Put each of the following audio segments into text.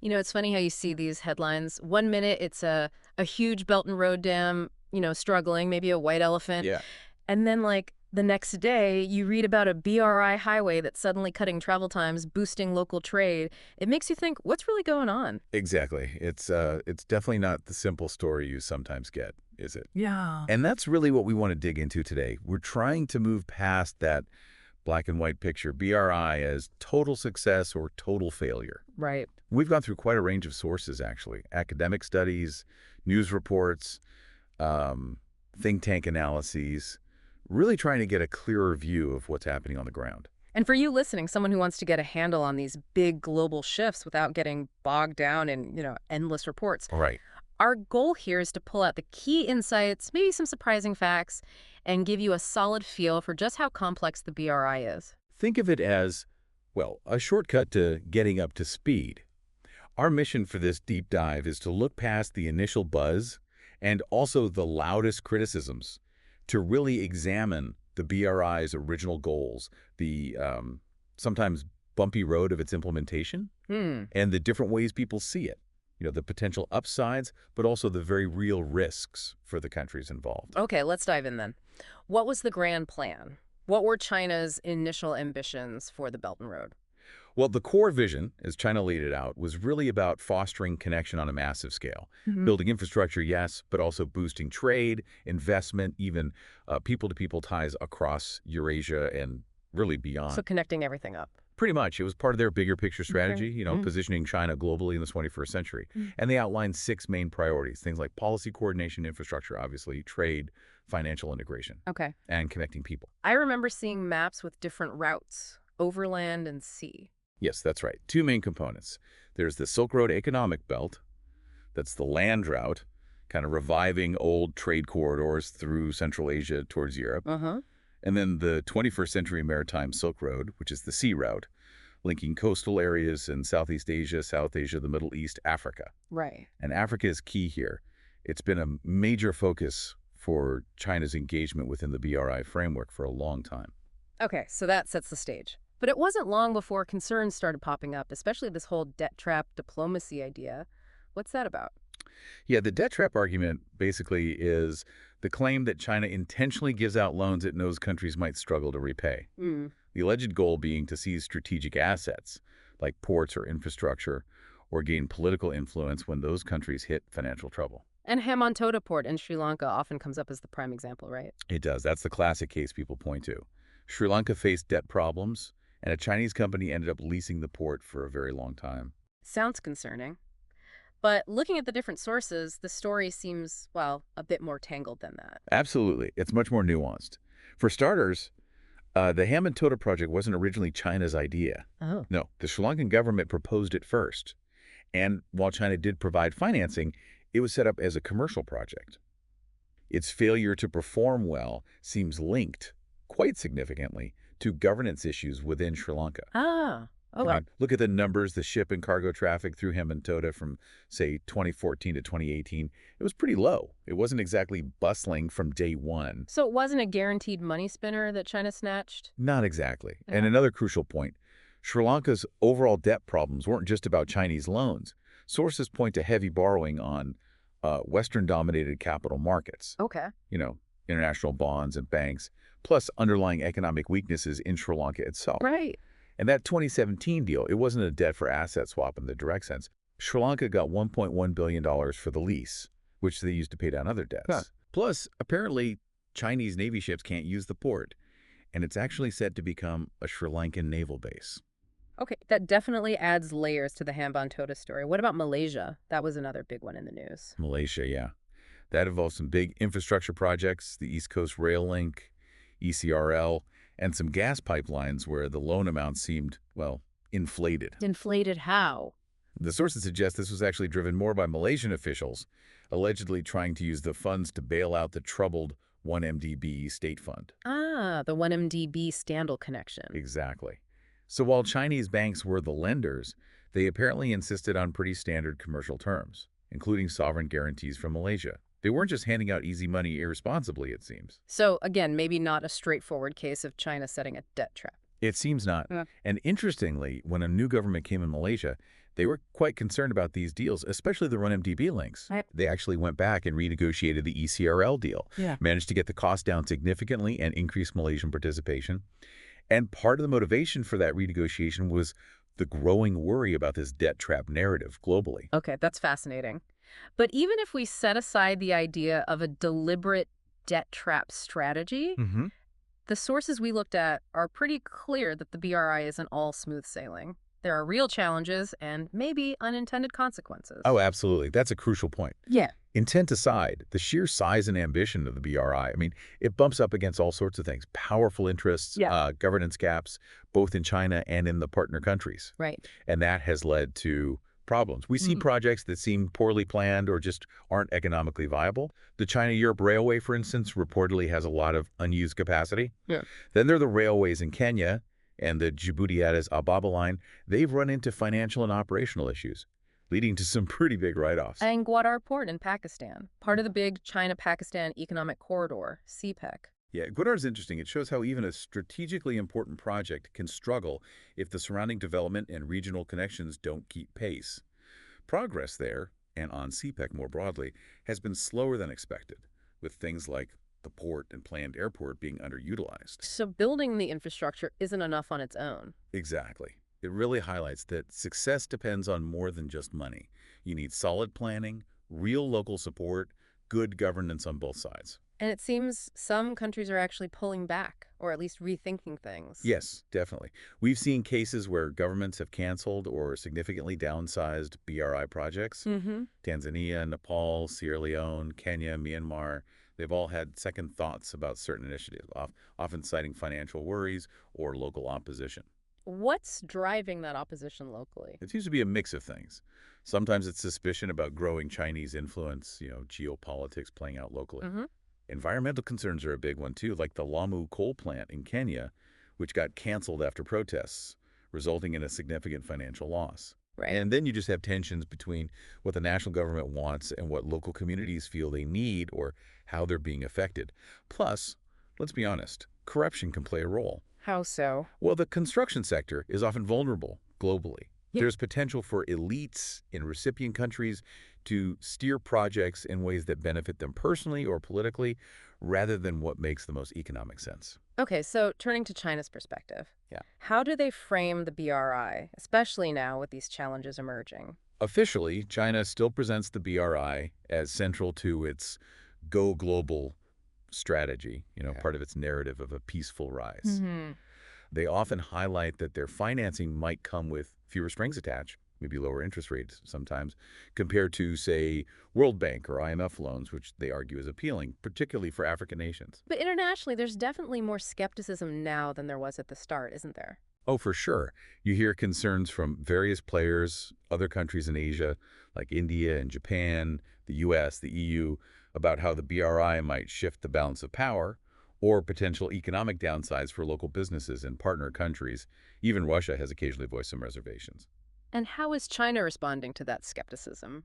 You know, it's funny how you see these headlines. One minute it's a huge Belt and Road dam, struggling, maybe a white elephant. Yeah, And then, like, the next day, you read about a BRI highway that's suddenly cutting travel times, boosting local trade. It makes you think, what's really going on? exactly. It's definitely not the simple story you sometimes get, is it? Yeah. And that's really what we want to dig into today. We're trying to move past that black and white picture, BRI, as total success or total failure. Right. We've gone through quite a range of sources, actually. Academic studies, news reports, um, think tank analyses, really trying to get a clearer view of what's happening on the ground. And for you listening, someone who wants to get a handle on these big global shifts without getting bogged down in, endless reports, All right. our goal here is to pull out the key insights, maybe some surprising facts, and give you a solid feel for just how complex the BRI is. Think of it as, well, a shortcut to getting up to speed. Our mission for this deep dive is to look past the initial buzz and also the loudest criticisms to really examine the BRI's original goals, the sometimes bumpy road of its implementation, Hmm. and the different ways people see it. The potential upsides, but also the very real risks for the countries involved. Okay, let's dive in then. What was the grand plan? What were China's initial ambitions for the Belt and Road? Well, the core vision, as China laid it out, was really about fostering connection on a massive scale. Hmm. Building infrastructure, yes, but also boosting trade, investment, even people-to-people ties across Eurasia and really So beyond. connecting everything up. Pretty much, it was part of their bigger picture Okay. strategy, Mm. positioning China globally in the 21st century. Mm. And they outlined six main priorities, things like policy coordination, infrastructure, obviously, trade, financial integration, Okay. and connecting people. I remember seeing maps with different routes, overland and sea. Yes, that's right. Two main components. There's the Silk Road economic belt. That's the land route, kind of reviving old trade corridors through Central Asia towards Europe. Uh-huh. And then the 21st century maritime Silk Road, which is the sea route, linking coastal areas in Southeast Asia, South Asia, the Middle East, Africa. Right. And Africa is key here. It's been a major focus for China's engagement within the BRI framework for a long time. Okay, so that sets the stage. But it wasn't long before concerns started popping up, especially this whole debt trap diplomacy idea. What's that about? Yeah, the debt trap argument basically is the claim that China intentionally gives out loans it knows countries might struggle to repay. Hmm. The alleged goal being to seize strategic assets, like ports or infrastructure, or gain political influence when those countries hit financial trouble. And Hambantota Port in Sri Lanka often comes up as the prime example, right? It does. That's the classic case people point to. Sri Lanka faced debt problems, and a Chinese company ended up leasing the port for a very long time. Sounds concerning. But looking at the different sources, the story seems, well, a bit more tangled than that. Absolutely. It's much more nuanced. For starters, the Hambantota project wasn't originally China's idea. Oh. No, the Sri Lankan government proposed it first. And while China did provide financing, it was set up as a commercial project. Its failure to perform well seems linked, quite significantly, to governance issues within Sri Lanka. Ah. Oh, I well. mean, look at the numbers, the ship and cargo traffic through Hambantota from, say, 2014 to 2018. It was pretty low. It wasn't exactly bustling from day one. So it wasn't a guaranteed money spinner that China snatched? Not exactly. And Yeah. another crucial point, Sri Lanka's overall debt problems weren't just about Chinese loans. Sources point to heavy borrowing on Western-dominated capital markets, Okay. you know, international bonds and banks, plus underlying economic weaknesses in Sri Lanka itself. Right. And that 2017 deal, it wasn't a debt for asset swap in the direct sense. Sri Lanka got $1.1 billion for the lease, which they used to pay down other debts. Huh. Plus, apparently, Chinese Navy ships can't use the port, and it's actually set to become a Sri Lankan naval base. Okay, that definitely adds layers to the Hambantota story. What about Malaysia? That was another big one in the news. Malaysia, yeah. That involves some big infrastructure projects, the East Coast Rail Link, ECRL, and some gas pipelines where the loan amount seemed, well, inflated. Inflated how? The sources suggest this was actually driven more by Malaysian officials, allegedly trying to use the funds to bail out the troubled 1MDB state fund. Ah, the 1MDB Standal connection. Exactly. So while Chinese banks were the lenders, they apparently insisted on pretty standard commercial terms, including sovereign guarantees from Malaysia. They weren't just handing out easy money irresponsibly, it seems. So, again, maybe not a straightforward case of China setting a debt trap. It seems not. Yeah. And interestingly, when a new government came in Malaysia, They were quite concerned about these deals, especially the RMDB links. Right. They actually went back and renegotiated the ECRL deal, Yeah. managed to get the cost down significantly and increase Malaysian participation. And part of the motivation for that renegotiation was the growing worry about this debt trap narrative globally. Okay, that's fascinating. But even if we set aside the idea of a deliberate debt trap strategy, Mm-hmm. the sources we looked at are pretty clear that the BRI isn't all smooth sailing. There are real challenges and maybe unintended consequences. Oh, absolutely. That's a crucial point. Yeah. Intent aside, the sheer size and ambition of the BRI, I mean, it bumps up against all sorts of things. Powerful interests, Yeah. governance gaps, both in China and in the partner countries. Right. And that has led to problems. We see Mm. projects that seem poorly planned or just aren't economically viable. The China-Europe Railway, for instance, reportedly has a lot of unused capacity. Yeah. Then there are the railways in Kenya and the Djibouti-Addis Ababa line. They've run into financial and operational issues, leading to some pretty big write-offs. And Gwadar Port in Pakistan, part of the big China-Pakistan Economic Corridor, CPEC. Yeah, Gwadar is interesting. It shows how even a strategically important project can struggle if the surrounding development and regional connections don't keep pace. Progress there, and on CPEC more broadly, has been slower than expected, with things like the port and planned airport being underutilized. So building the infrastructure isn't enough on its own. Exactly. It really highlights that success depends on more than just money. You need solid planning, real local support, good governance on both sides. And it seems some countries are actually pulling back, or at least rethinking things. Yes, definitely. We've seen cases where governments have canceled or significantly downsized BRI projects. Mm-hmm. Tanzania, Nepal, Sierra Leone, Kenya, Myanmar, they've all had second thoughts about certain initiatives, often citing financial worries or local opposition. What's driving that opposition locally? It seems to be a mix of things. Sometimes it's suspicion about growing Chinese influence, geopolitics playing out locally. Mm-hmm. Environmental concerns are a big one, too, like the Lamu coal plant in Kenya, which got canceled after protests, resulting in a significant financial loss. Right. And then you just have tensions between what the national government wants and what local communities feel they need or how they're being affected. Plus, let's be honest, corruption can play a role. How so? Well, the construction sector is often vulnerable globally. Yeah. There's potential for elites in recipient countries to steer projects in ways that benefit them personally or politically, rather than what makes the most economic sense. Okay, so turning to China's perspective. Yeah. How do they frame the BRI, especially now with these challenges emerging? Officially, China still presents the BRI as central to its go global strategy, Okay. part of its narrative of a peaceful rise. Mm-hmm. They often highlight that their financing might come with fewer strings attached, maybe lower interest rates sometimes, compared to, say, World Bank or IMF loans, which they argue is appealing, particularly for African nations. But internationally, there's definitely more skepticism now than there was at the start, isn't there? Oh, for sure. You hear concerns from various players, other countries in Asia, like India and Japan, the US, the EU, about how the BRI might shift the balance of power, or potential economic downsides for local businesses in partner countries. Even Russia has occasionally voiced some reservations. And how is China responding to that skepticism?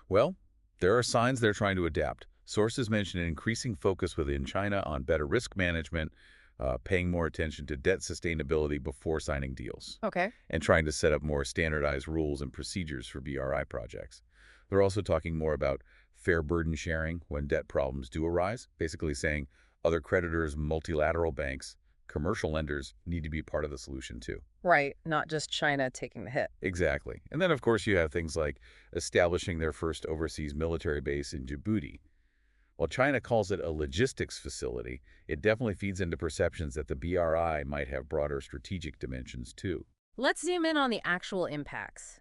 Well, there are signs they're trying to adapt. Sources mention an increasing focus within China on better risk management, paying more attention to debt sustainability before signing deals, Okay. and trying to set up more standardized rules and procedures for BRI projects. They're also talking more about fair burden sharing when debt problems do arise, basically saying other creditors, multilateral banks, commercial lenders need to be part of the solution too. Right, not just China taking the hit. Exactly. And then, of course, you have things like establishing their first overseas military base in Djibouti. While China calls it a logistics facility, it definitely feeds into perceptions that the BRI might have broader strategic dimensions too. Let's zoom in on the actual impacts.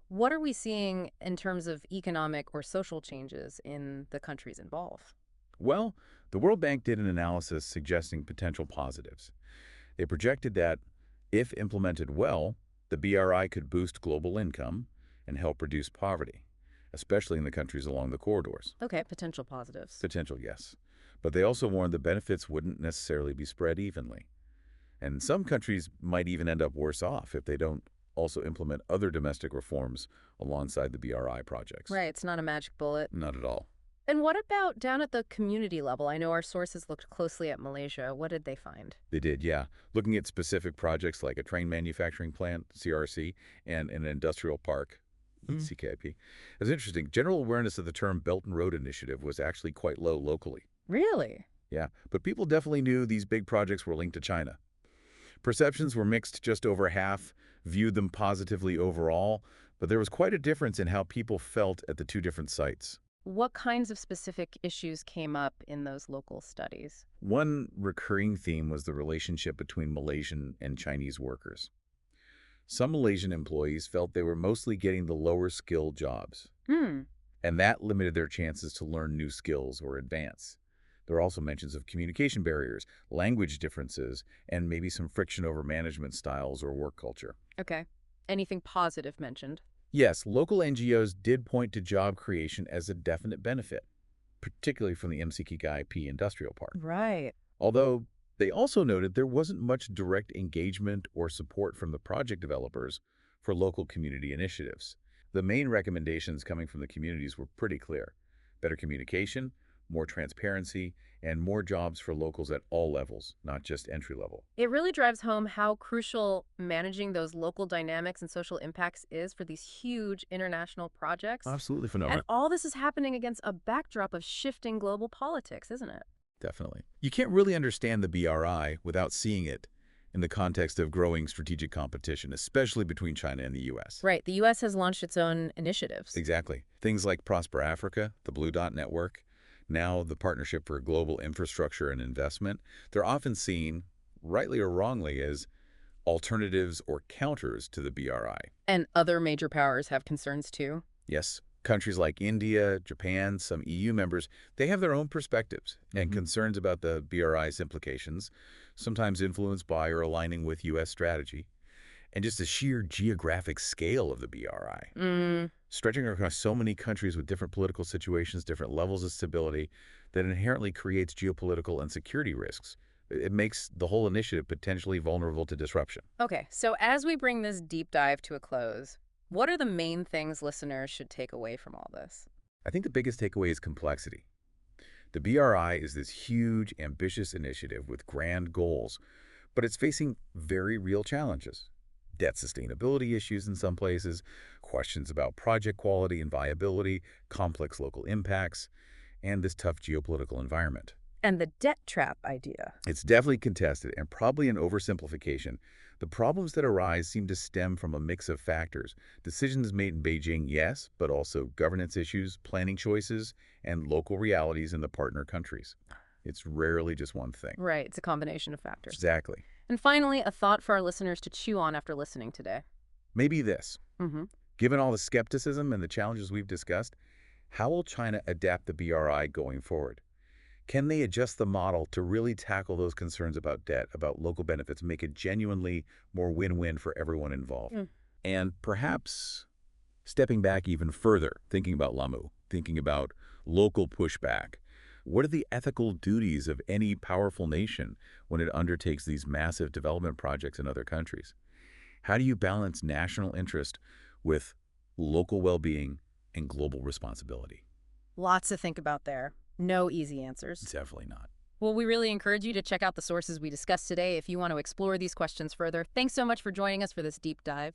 What are we seeing in terms of economic or social changes in the countries involved? Well, the World Bank did an analysis suggesting potential positives. They projected that, if implemented well, the BRI could boost global income and help reduce poverty, especially in the countries along the corridors. Okay, potential positives. Potential, yes. But they also warned the benefits wouldn't necessarily be spread evenly. And some countries might even end up worse off if they don't also implement other domestic reforms alongside the BRI projects. Right, it's not a magic bullet. Not at all. And what about down at the community level? I know our sources looked closely at Malaysia. What did they find? They did, yeah. Looking at specific projects like a train manufacturing plant, CRC, and an industrial park, CKIP. It's interesting. General awareness of the term Belt and Road Initiative was actually quite low locally. Really? Yeah, but people definitely knew these big projects were linked to China. Perceptions were mixed. Just over half viewed them positively overall, but there was quite a difference in how people felt at the two different sites. What kinds of specific issues came up in those local studies? One recurring theme was the relationship between Malaysian and Chinese workers. Some Malaysian employees felt they were mostly getting the lower-skilled jobs, Hmm. and that limited their chances to learn new skills or advance. There are also mentions of communication barriers, language differences, and maybe some friction over management styles or work culture. Okay. Anything positive mentioned? Yes, local NGOs did point to job creation as a definite benefit, particularly from the MCKIP industrial park. Right. Although they also noted there wasn't much direct engagement or support from the project developers for local community initiatives. The main recommendations coming from the communities were pretty clear: better communication, more transparency, and more jobs for locals at all levels, not just entry level. It really drives home how crucial managing those local dynamics and social impacts is for these huge international projects. Absolutely And phenomenal. all this is happening against a backdrop of shifting global politics, isn't it? Definitely. You can't really understand the BRI without seeing it in the context of growing strategic competition, especially between China and the U.S. Right. The U.S. has launched its own initiatives. Exactly. Things like Prosper Africa, the Blue Dot Network, now the Partnership for Global Infrastructure and Investment, they're often seen, rightly or wrongly, as alternatives or counters to the BRI. And other major powers have concerns too. Yes, countries like India, Japan, some EU members, they have their own perspectives and concerns about the BRI's implications, sometimes influenced by or aligning with U.S. strategy, and just the sheer geographic scale of the BRI. Stretching across so many countries with different political situations, different levels of stability, that inherently creates geopolitical and security risks. It makes the whole initiative potentially vulnerable to disruption. Okay, so as we bring this deep dive to a close, what are the main things listeners should take away from all this? I think the biggest takeaway is complexity. The BRI is this huge, ambitious initiative with grand goals, but it's facing very real challenges. Debt sustainability issues in some places, questions about project quality and viability, complex local impacts, and this tough geopolitical environment. And the debt trap idea. It's definitely contested and probably an oversimplification. The problems that arise seem to stem from a mix of factors. Decisions made in Beijing, yes, but also governance issues, planning choices, and local realities in the partner countries. It's rarely just one thing. Right, it's a combination of factors. Exactly. And finally, a thought for our listeners to chew on after listening today. Maybe this. Mm-hmm. Given all the skepticism and the challenges we've discussed, how will China adapt the BRI going forward? Can they adjust the model to really tackle those concerns about debt, about local benefits, make it genuinely more win-win for everyone involved? And perhaps stepping back even further, thinking about Lamu, thinking about local pushback. What are the ethical duties of any powerful nation when it undertakes these massive development projects in other countries? How do you balance national interest with local well-being and global responsibility? Lots to think about there. No easy answers. Definitely not. Well, we really encourage you to check out the sources we discussed today if you want to explore these questions further. Thanks so much for joining us for this deep dive.